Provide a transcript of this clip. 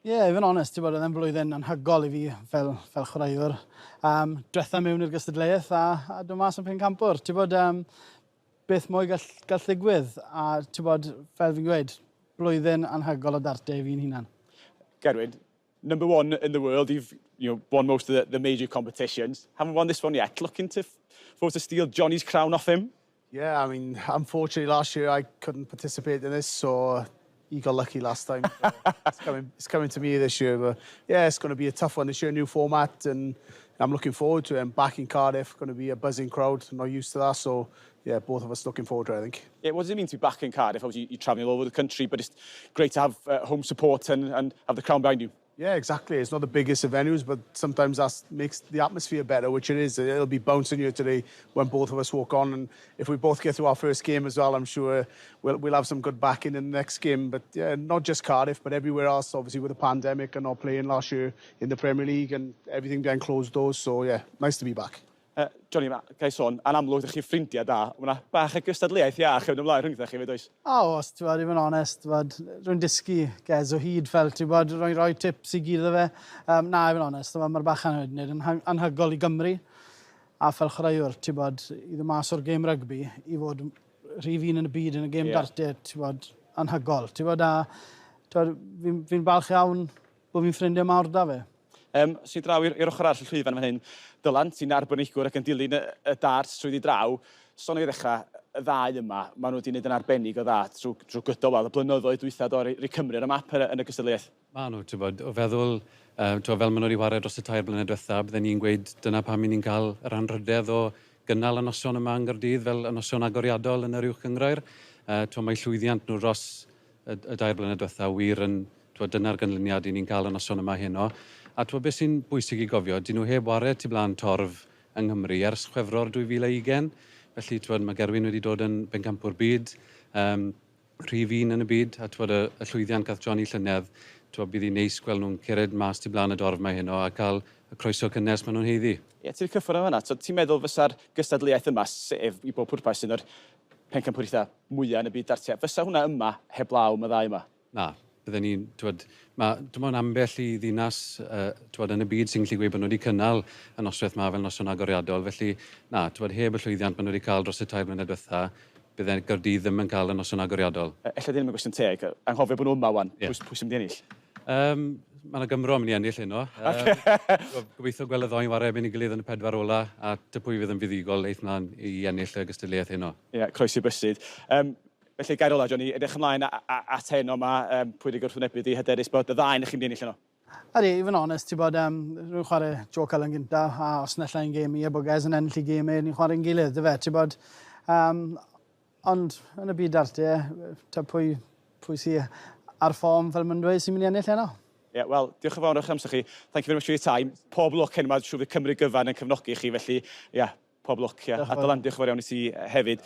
I fod yn onest, oedd e'n blwyddyn anhygol i fi fel chwaraewr. Diwetha mewn i'r gystadleuaeth a dwi'n mas yn pencampwr. Beth mwy gall ddigwydd a fel fi'n gweud, blwyddyn anhygol o dartau fi'n hunan. Gerwyn, number one in the world, you've won most of the major competitions. Haven't won this one yet. Looking for to steal Johnny's crown off him? Yeah, I mean, unfortunately last year I couldn't participate in this, so he got lucky last time. It's coming to me this year, but yeah, it's going to be a tough one this year, new format, and I'm looking forward to it. I'm back in Cardiff, going to be a buzzing crowd. I'm not used to that, so yeah, both of us looking forward to it, I think. Yeah, what does it mean to be back in Cardiff? Obviously, you're travelling all over the country, but it's great to have home support and have the crown behind you. Yeah, exactly. It's not the biggest of venues, but sometimes that makes the atmosphere better, which it is. It'll be bouncing here today when both of us walk on. And if we both get through our first game as well, I'm sure we'll have some good backing in the next game. But yeah, not just Cardiff, but everywhere else, obviously, with the pandemic and not playing last year in the Premier League and everything behind closed doors. So yeah, nice to be back. Johnny, gai sôn, yn amlwg, ydych chi ffrindiau da. Mae bach o gystadleuaith iach yn ymlaen rhwngddo chi, fyd oes? Os, i fod yn onest, rwy'n dysgu ges o hyd fel, roi tips i gyd o fe. Na, i fod yn onest, mae'r bach yn anhygol i Gymru. A fel chwaraewr, i ddod mas o'r gêm rygbi, i fod rhif un yn y byd yn y gêm dartau, anhygol. Fi'n balch iawn bod fi'n ffrindiau mawr da fe. Sy'n draw i'r ochr arall y llwyfan fan hyn, Dylan, sy'n arbenigwr ac yn dilyn y darts trwy draw. Son i ddechrau y ddau yma, maen nhw wedi gwneud yn arbennig o dda trwy gydol y blynyddoedd dwythad o'r Cymru ar y map yn y gystadleuaeth. Maen nhw, o feddwl, fel maen nhw wedi wario dros y 2 blynedd diwethaf, bydden ni'n gweud dyna pam ni'n cael yr anrhydedd o gynnal y noson yma yn Gaerdydd fel y noson agoriadol yn yr uwch gyngrair. Mae llwyddiant nhw dros y 2 blynedd diwethaf wir yn dyna'r gynlyniad i ni'n cael y noson yma heno. A beth sy'n bwysig i gofio, dyn nhw heb wario tu blaen torf yng Nghymru ers Chwefror 2020. Felly, mae Gerwyn wedi dod yn bencampwr byd, rhif un yn y byd, a y llwyddiant gath Jonny llynedd, bydd hi'n neis gweld nhw'n cered mas tu blaen y dorf mae heno a cael y croeso cynnes maen nhw'n heiddi. Ie, ti'n cyffwrdd o hynna. Ti'n meddwl fysa'r gystadleuaeth yma, sef i bob pwrpas sy'n o'r pencampwr eitha mwyaf yn y byd dartiau, fysa hwnna yma heb law y ddau yma? Na. Bydden ni'n, dwi'n meddwl ambell i ddinas yn y byd sy'n gallu gweud bod nhw wedi cynnal y noswaith yma fel noson agoriadol. Felly, na, heb y llwyddiant maen nhw wedi cael dros y 2 blynedd diwetha, bydden Gaerdydd ddim yn cael y noson agoriadol. Ella ddim yn gwestiwn teg, anghofio bod nhw yma wan, pwy sy'n mynd i ennill? Mae yna Gymro yn mynd i ennill heno. Gobeithio gweld y ddou'n wario erbyn ei gilydd yn y 4 ola, a pwy fydd yn fuddigol eith mlaen i ennill y gystadleuaeth heno. Ie, croesi bysyd. Felly, gair ola, Johnny, edrych ymlaen at heno yma, pwy wedi gwrthwynebu di hyderus bod y ddau yn chi'n ennill yno? Ydy, i fod yn onest, rwy'n chwarae Joe Cullen gyntaf, a os nella ein gêm i, a bod Ges yn ennill i gêm ni'n chwarae'n gilydd, dy fe, ond yn y byd dartau, pwy sy'n ar ffom fel mae'n dweud sy'n mynd i ennill heno? Ie, wel, diolch yn fawr o'ch amser chi. Thank you very much for your time. Pob lwc hyn yma, siŵr fydd Cymru gyfan yn cefnogi chi, felly, pob lwc. A Dylan, diolch yn fawr iawn i ti hefyd.